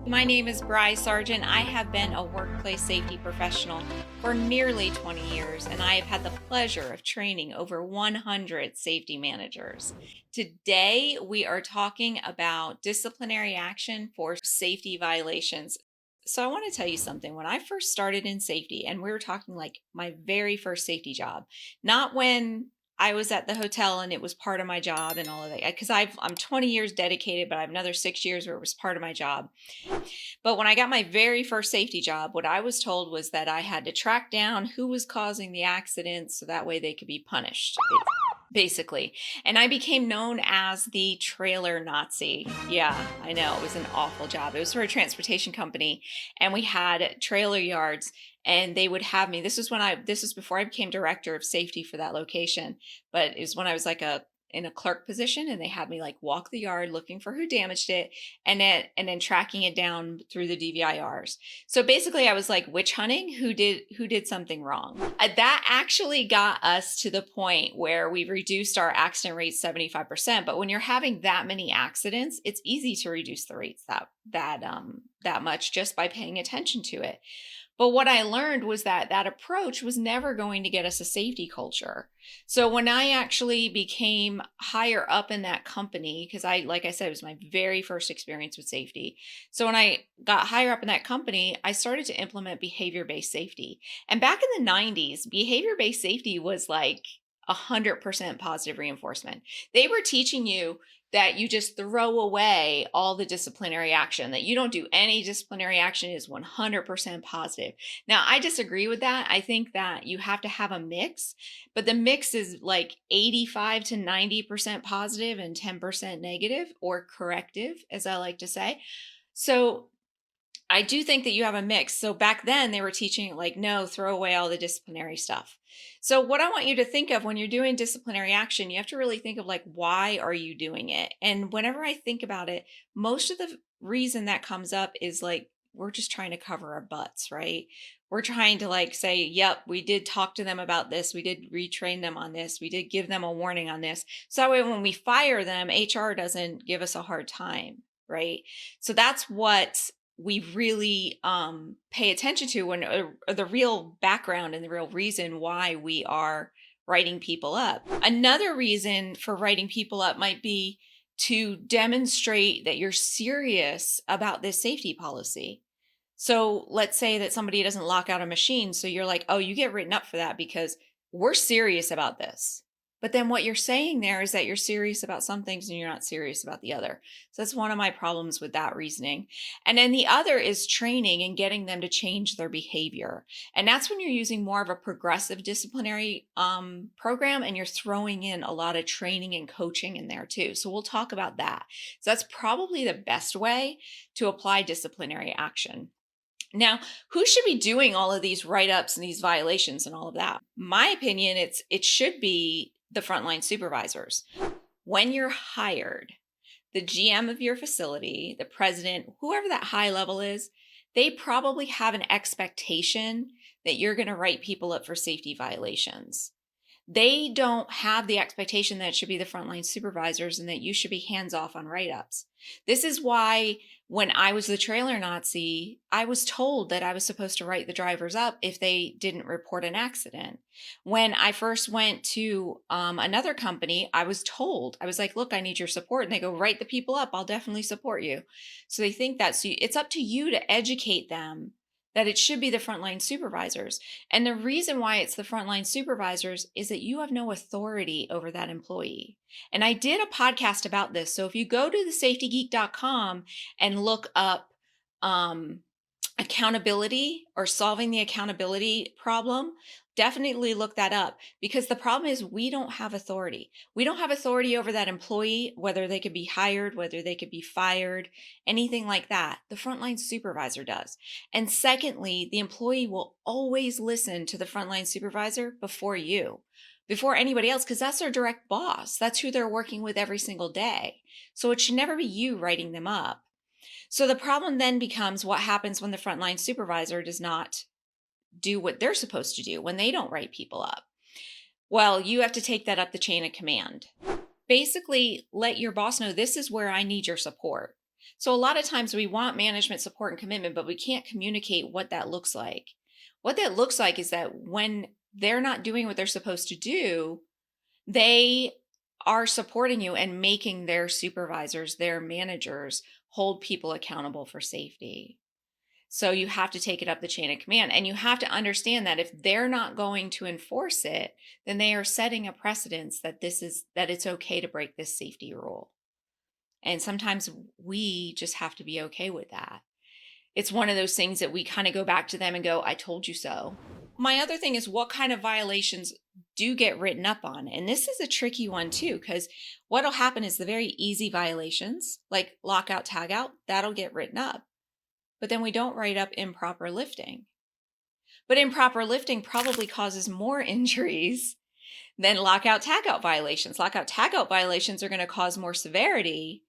My name is Bri Sargent. I have been a workplace safety professional for nearly 20 years, and I have had the pleasure of training over 100 safety managers. Today, we are talking about disciplinary action for safety violations. So, I want to tell you something. When I first started in safety, and we were talking like my very first safety job, not when I was at the hotel and it was part of my job and all of that, because I'm 20 years dedicated, but I have another 6 years where it was part of my job. But when I got my very first safety job, what I was told was that I had to track down who was causing the accidents so that way they could be punished, basically. And I became known as the trailer Nazi. Yeah, I know. It was an awful job. It was for a transportation company, and we had trailer yards. And they would have me. This was before I became director of safety for that location, but is when I was like in a clerk position, and they had me like walk the yard looking for who damaged it, and then tracking it down through the DVIRs. So basically I was like witch hunting who did something wrong. That actually got us to the point where we reduced our accident rates 75%. But when you're having that many accidents, it's easy to reduce the rates that much just by paying attention to it. But what I learned was that that approach was never going to get us a safety culture. So when I actually became higher up in that company, because like I said, it was my very first experience with safety. So when I got higher up in that company, I started to implement behavior-based safety. And back in the 90s, behavior-based safety was like 100% positive reinforcement. They were teaching you that you just throw away all the disciplinary action, that you don't do any disciplinary action is 100% positive. Now, I disagree with that. I think that you have to have a mix, but the mix is like 85 to 90% positive and 10% negative or corrective, as I like to say. So I do think that you have a mix. So back then they were teaching like, no, throw away all the disciplinary stuff. So what I want you to think of when you're doing disciplinary action, you have to really think of like, why are you doing it? And whenever I think about it, most of the reason that comes up is like, we're just trying to cover our butts, right? We're trying to like say, yep, we did talk to them about this. We did retrain them on this. We did give them a warning on this. So that way when we fire them, HR doesn't give us a hard time, right? So that's what we really pay attention to when the real background and the real reason why we are writing people up. Another reason for writing people up might be to demonstrate that you're serious about this safety policy. So let's say that somebody doesn't lock out a machine. So you're like, oh, you get written up for that because we're serious about this. But then what you're saying there is that you're serious about some things and you're not serious about the other. So that's one of my problems with that reasoning. And then the other is training and getting them to change their behavior. And that's when you're using more of a progressive disciplinary program, and you're throwing in a lot of training and coaching in there too. So we'll talk about that. So that's probably the best way to apply disciplinary action. Now, who should be doing all of these write-ups and these violations and all of that? My opinion, it should be the frontline supervisors. When you're hired, the GM of your facility, the president, whoever that high level is, they probably have an expectation that you're going to write people up for safety violations. They don't have the expectation that it should be the frontline supervisors and that you should be hands off on write-ups. This is why when I was the trailer Nazi, I was told that I was supposed to write the drivers up if they didn't report an accident. When I first went to another company, I was told, I was like, look, I need your support. And they go, write the people up. I'll definitely support you. So they think that. So it's up to you to educate them that it should be the frontline supervisors. And the reason why it's the frontline supervisors is that you have no authority over that employee. And I did a podcast about this. So if you go to thesafetygeek.com and look up accountability or solving the accountability problem, definitely look that up, because the problem is we don't have authority. We don't have authority over that employee, whether they could be hired, whether they could be fired, anything like that. The frontline supervisor does. And secondly, the employee will always listen to the frontline supervisor before anybody else, because that's their direct boss. That's who they're working with every single day. So it should never be you writing them up. So the problem then becomes what happens when the frontline supervisor does not do what they're supposed to do, when they don't write people up. Well, you have to take that up the chain of command. Basically, let your boss know, this is where I need your support. So a lot of times we want management support and commitment, but we can't communicate what that looks like. What that looks like is that when they're not doing what they're supposed to do, they are supporting you and making their supervisors, their managers, hold people accountable for safety. So you have to take it up the chain of command, and you have to understand that if they're not going to enforce it, then they are setting a precedence that it's okay to break this safety rule. And sometimes we just have to be okay with that. It's one of those things that we kind of go back to them and go, I told you so. My other thing is, what kind of violations do get written up on? And this is a tricky one too, because what'll happen is the very easy violations, like lockout, tagout, that'll get written up. But then we don't write up improper lifting. But improper lifting probably causes more injuries than lockout, tagout violations. Lockout, tagout violations are going to cause more severity,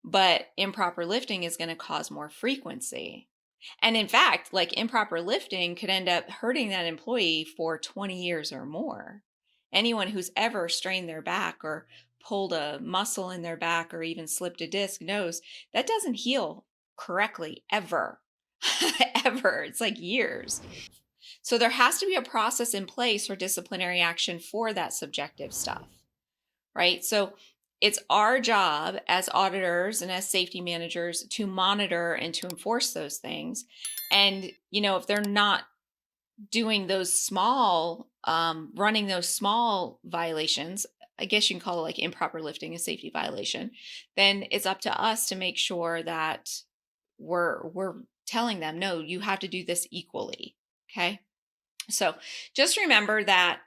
but improper lifting is going to cause more frequency. And in fact, like improper lifting could end up hurting that employee for 20 years or more. Anyone who's ever strained their back or pulled a muscle in their back or even slipped a disc knows that doesn't heal correctly ever. Ever. It's like years. So there has to be a process in place for disciplinary action for that subjective stuff, right? So it's our job as auditors and as safety managers to monitor and to enforce those things. And, if they're not doing those small, running those small violations, I guess you can call it like improper lifting a safety violation, then it's up to us to make sure that we're telling them, no, you have to do this equally. Okay. So just remember that,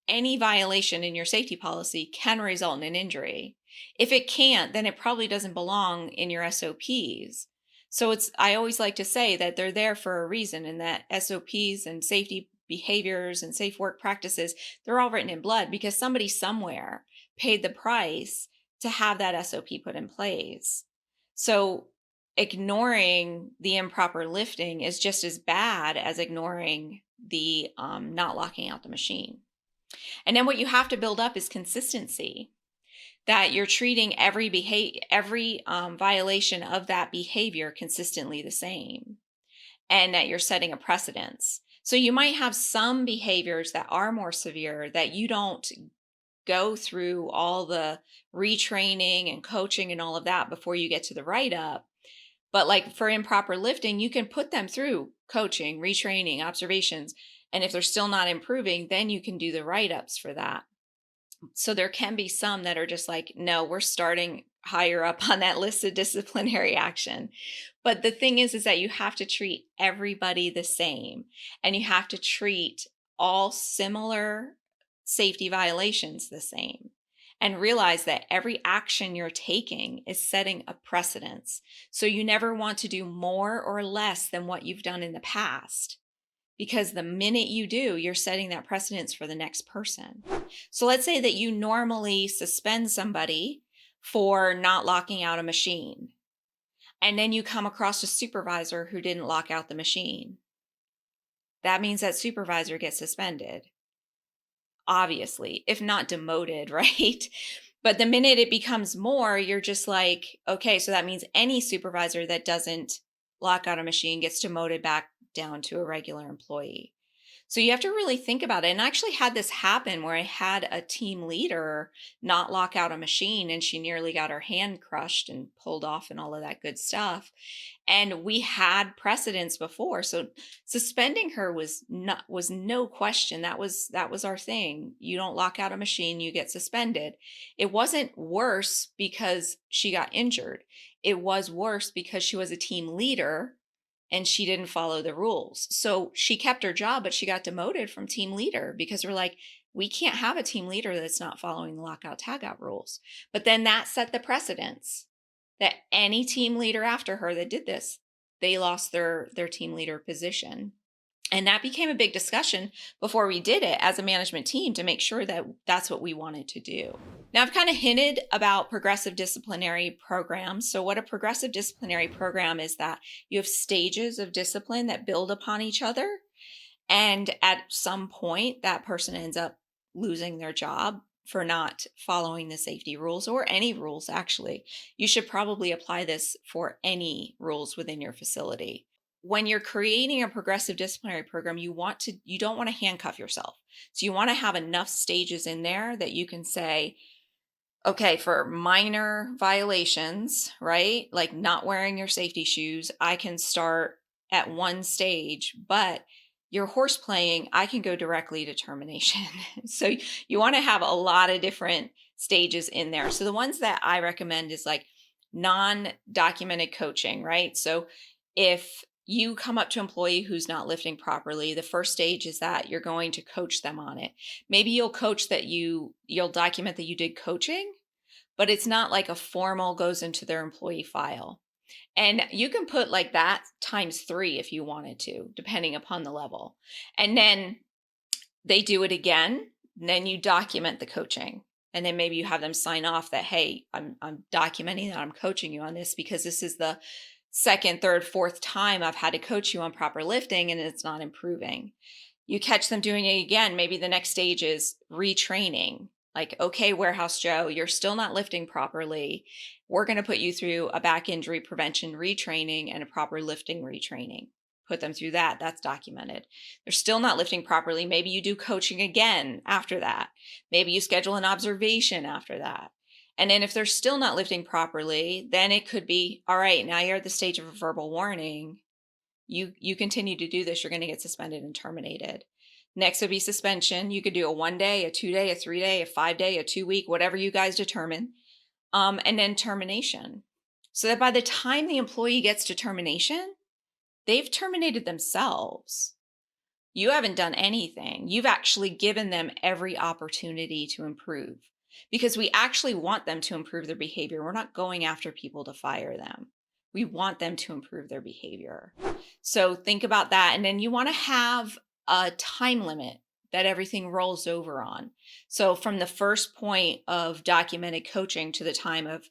any violation in your safety policy can result in an injury. If it can't, then it probably doesn't belong in your SOPs. So I always like to say that they're there for a reason, and that SOPs and safety behaviors and safe work practices, they're all written in blood because somebody somewhere paid the price to have that SOP put in place. So ignoring the improper lifting is just as bad as ignoring the not locking out the machine. And then what you have to build up is consistency, that you're treating every violation of that behavior consistently the same, and that you're setting a precedence. So you might have some behaviors that are more severe that you don't go through all the retraining and coaching and all of that before you get to the write-up. But like for improper lifting, you can put them through coaching, retraining, observations. And if they're still not improving, then you can do the write-ups for that. So there can be some that are just like, no, we're starting higher up on that list of disciplinary action. But the thing is that you have to treat everybody the same, and you have to treat all similar safety violations the same, and realize that every action you're taking is setting a precedence. So you never want to do more or less than what you've done in the past, because the minute you do, you're setting that precedence for the next person. So let's say that you normally suspend somebody for not locking out a machine, and then you come across a supervisor who didn't lock out the machine. That means that supervisor gets suspended, obviously, if not demoted, right? But the minute it becomes more, you're just like, okay, so that means any supervisor that doesn't lock out a machine gets demoted back down to a regular employee. So you have to really think about it. And I actually had this happen where I had a team leader not lock out a machine, and she nearly got her hand crushed and pulled off and all of that good stuff. And we had precedents before. So suspending her was no question. That was our thing. You don't lock out a machine, you get suspended. It wasn't worse because she got injured. It was worse because she was a team leader and she didn't follow the rules. So she kept her job, but she got demoted from team leader because we're like, we can't have a team leader that's not following the lockout tagout rules. But then that set the precedence that any team leader after her that did this, they lost their team leader position. And that became a big discussion before we did it as a management team to make sure that that's what we wanted to do. Now, I've kind of hinted about progressive disciplinary programs. So what a progressive disciplinary program is, that you have stages of discipline that build upon each other. And at some point, that person ends up losing their job. for not following the safety rules or any rules, actually. You should probably apply this for any rules within your facility. When you're creating a progressive disciplinary program, you don't want to handcuff yourself. So you want to have enough stages in there that you can say, okay, for minor violations, right? Like not wearing your safety shoes, I can start at one stage, but your horse playing, I can go directly to termination. So you want to have a lot of different stages in there. So the ones that I recommend is like non-documented coaching, right? So if you come up to an employee who's not lifting properly, the first stage is that you're going to coach them on it. Maybe you'll document that you did coaching, but it's not like a formal goes into their employee file. And you can put like that times 3 if you wanted to, depending upon the level. And then they do it again, then you document the coaching. And then maybe you have them sign off that, hey, I'm documenting that I'm coaching you on this because this is the second, third, fourth time I've had to coach you on proper lifting and it's not improving. You catch them doing it again. Maybe the next stage is retraining. Like, okay, Warehouse Joe, you're still not lifting properly. We're going to put you through a back injury prevention retraining and a proper lifting retraining. Put them through that. That's documented. They're still not lifting properly. Maybe you do coaching again after that. Maybe you schedule an observation after that. And then if they're still not lifting properly, then it could be, all right, now you're at the stage of a verbal warning. You continue to do this, you're going to get suspended and terminated. Next would be suspension. You could do a 1 day, a 2 day, a 3 day, a 5 day, a 2 week, whatever you guys determine. And then termination. So that by the time the employee gets to termination, they've terminated themselves. You haven't done anything. You've actually given them every opportunity to improve because we actually want them to improve their behavior. We're not going after people to fire them. We want them to improve their behavior. So think about that. And then you want to have a time limit that everything rolls over on. So from the first point of documented coaching to the time of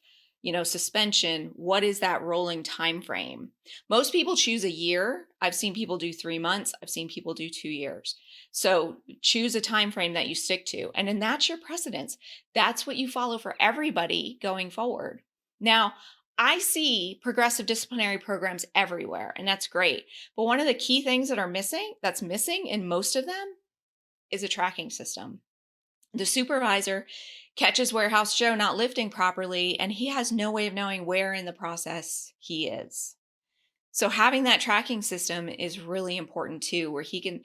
suspension, what is that rolling time frame? Most people choose a year. I've seen people do 3 months. I've seen people do 2 years. So choose a time frame that you stick to. And then that's your precedence. That's what you follow for everybody going forward. Now, I see progressive disciplinary programs everywhere, and that's great. But one of the key things that's missing in most of them is a tracking system. The supervisor catches Warehouse Joe not lifting properly, and he has no way of knowing where in the process he is. So having that tracking system is really important too, where he can,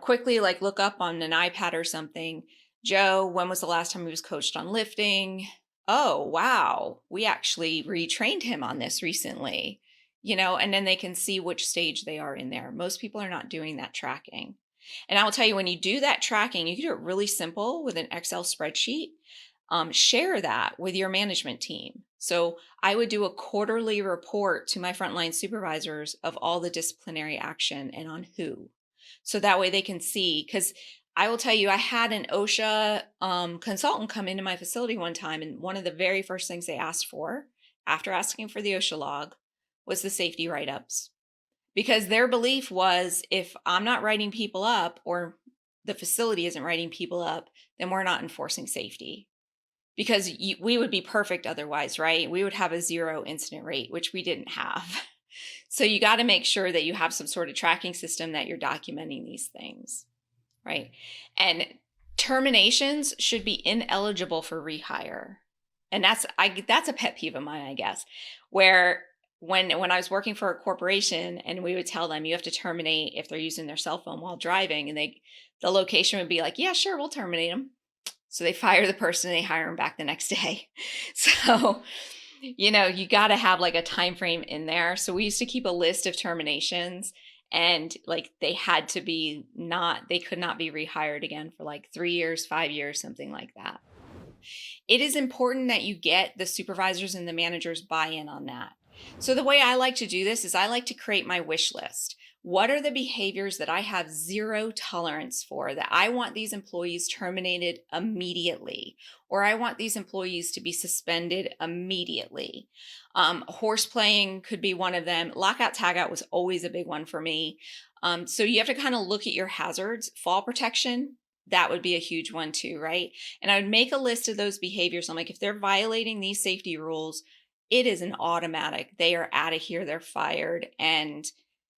quickly like look up on an iPad or something, Joe, when was the last time he was coached on lifting? Oh, wow. We actually retrained him on this recently, and then they can see which stage they are in there. Most people are not doing that tracking. And I will tell you, when you do that tracking, you can do it really simple with an Excel spreadsheet. Share that with your management team. So I would do a quarterly report to my frontline supervisors of all the disciplinary action and on who. So that way they can see, because I will tell you, I had an OSHA consultant come into my facility one time, and one of the very first things they asked for after asking for the OSHA log was the safety write-ups. Because their belief was, if I'm not writing people up or the facility isn't writing people up, then we're not enforcing safety. Because we would be perfect otherwise, right? We would have a 0 incident rate, which we didn't have. So you got to make sure that you have some sort of tracking system that you're documenting these things, right? And terminations should be ineligible for rehire. And that's a pet peeve of mine, I guess, where when I was working for a corporation and we would tell them you have to terminate if they're using their cell phone while driving, and the location would be like, yeah, sure, we'll terminate them. So they fire the person and they hire them back the next day. So, you got to have like a time frame in there. So we used to keep a list of terminations, and like they could not be rehired again for like 3 years, 5 years, something like that. It is important that you get the supervisors and the managers buy-in on that. So the way I like to do this is I like to create my wish list. What are the behaviors that I have 0 tolerance for, that I want these employees terminated immediately, or I want these employees to be suspended immediately? Horse playing could be one of them. Lockout tagout was always a big one for me. So you have to kind of look at your hazards. Fall protection, that would be a huge one too, right? And I would make a list of those behaviors. I'm like, if they're violating these safety rules, it is an automatic. They are out of here, they're fired, and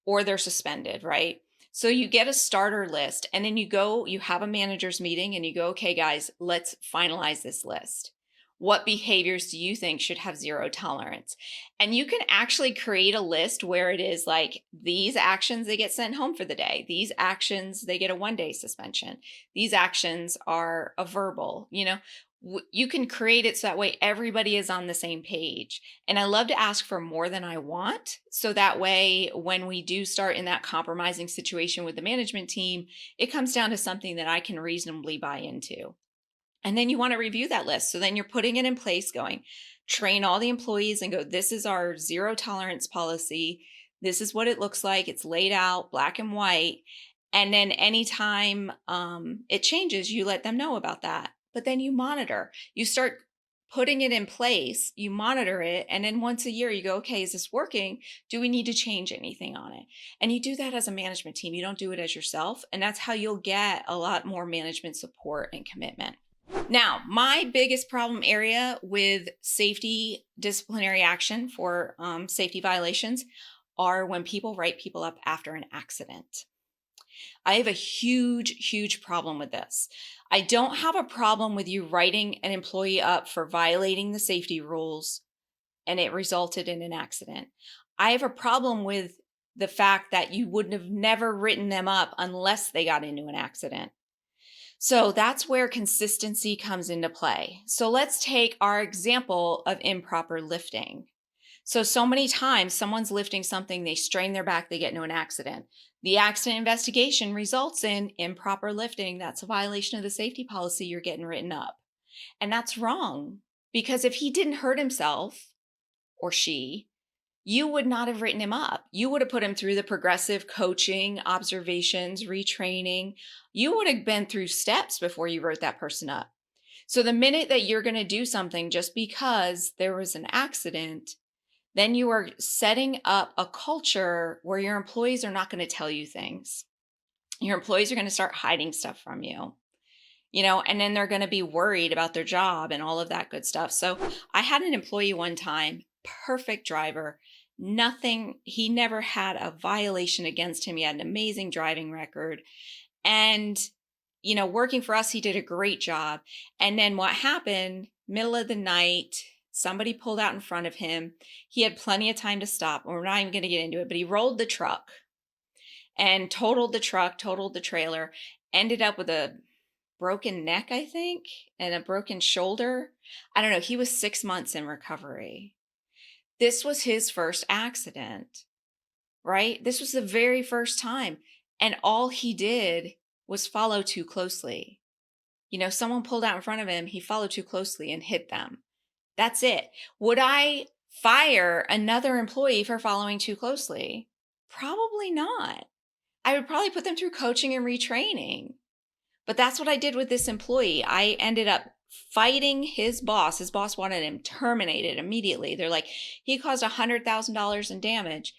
or they're suspended, right? So you get a starter list and then you have a manager's meeting and you go, okay, guys, let's finalize this list. What behaviors do you think should have zero tolerance? And you can actually create a list where it is like these actions, they get sent home for the day. These actions, they get a 1-day suspension. These actions are a verbal, you can create it so that way everybody is on the same page. And I love to ask for more than I want. So that way, when we do start in that compromising situation with the management team, it comes down to something that I can reasonably buy into. And then you want to review that list. So then you're putting it in place, going, train all the employees and go, this is our zero tolerance policy. This is what it looks like. It's laid out black and white. And then anytime it changes, you let them know about that. But then you monitor. You start putting it in place, you monitor it. And then once a year you go, okay, is this working? Do we need to change anything on it? And you do that as a management team. You don't do it as yourself. And that's how you'll get a lot more management support and commitment. Now, my biggest problem area with safety disciplinary action for safety violations are when people write people up after an accident. I have a huge problem with this. I don't have a problem with you writing an employee up for violating the safety rules and it resulted in an accident. I have a problem with the fact that you wouldn't have never written them up unless they got into an accident. So that's where consistency comes into play. So let's take our example of improper lifting. So many times someone's lifting something, they strain their back, they get into an accident. The accident investigation results in improper lifting. That's a violation of the safety policy. You're getting written up. And that's wrong, because if he didn't hurt himself or she, you would not have written him up. You would have put him through the progressive coaching, observations, retraining. You would have been through steps before you wrote that person up. So the minute that you're going to do something just because there was an accident, then you are setting up a culture where your employees are not going to tell you things. Your employees are going to start hiding stuff from you, and then they're going to be worried about their job and all of that good stuff. So I had an employee one time, perfect driver, nothing, he never had a violation against him. He had an amazing driving record. And, working for us, he did a great job. And then what happened, middle of the night, somebody pulled out in front of him. He had plenty of time to stop. We're not even going to get into it, but he rolled the truck and totaled the truck, totaled the trailer, ended up with a broken neck, I think, and a broken shoulder. I don't know. He was 6 months in recovery. This was his first accident, right? This was the very first time. And all he did was follow too closely. Someone pulled out in front of him. He followed too closely and hit them. That's it. Would I fire another employee for following too closely? Probably not. I would probably put them through coaching and retraining. But that's what I did with this employee. I ended up fighting his boss. His boss wanted him terminated immediately. They're like, he caused $100,000 in damage.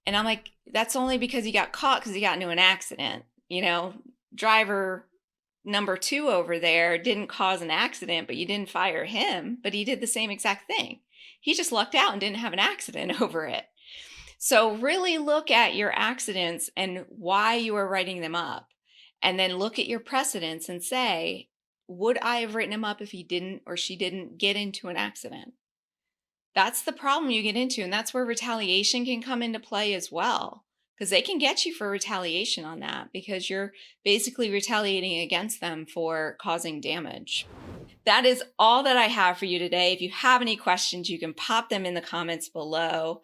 And I'm like, that's only because he got caught because he got into an accident. Driver number 2 over there didn't cause an accident, but you didn't fire him, but he did the same exact thing. He just lucked out and didn't have an accident over it. So really look at your accidents and why you are writing them up. And then look at your precedents and say, would I have written him up if he didn't or she didn't get into an accident? That's the problem you get into. And that's where retaliation can come into play as well, because they can get you for retaliation on that because you're basically retaliating against them for causing damage. That is all that I have for you today. If you have any questions, you can pop them in the comments below.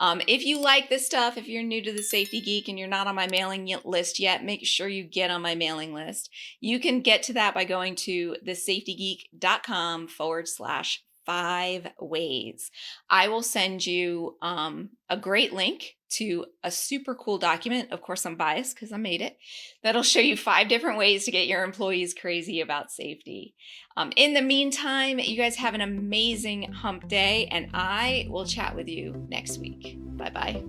If you like this stuff, if you're new to the Safety Geek and you're not on my mailing list yet, make sure you get on my mailing list. You can get to that by going to thesafetygeek.com/5ways. I will send you a great link to a super cool document. Of course, I'm biased because I made it. That'll show you 5 different ways to get your employees crazy about safety. In the meantime, you guys have an amazing hump day, and I will chat with you next week. Bye-bye.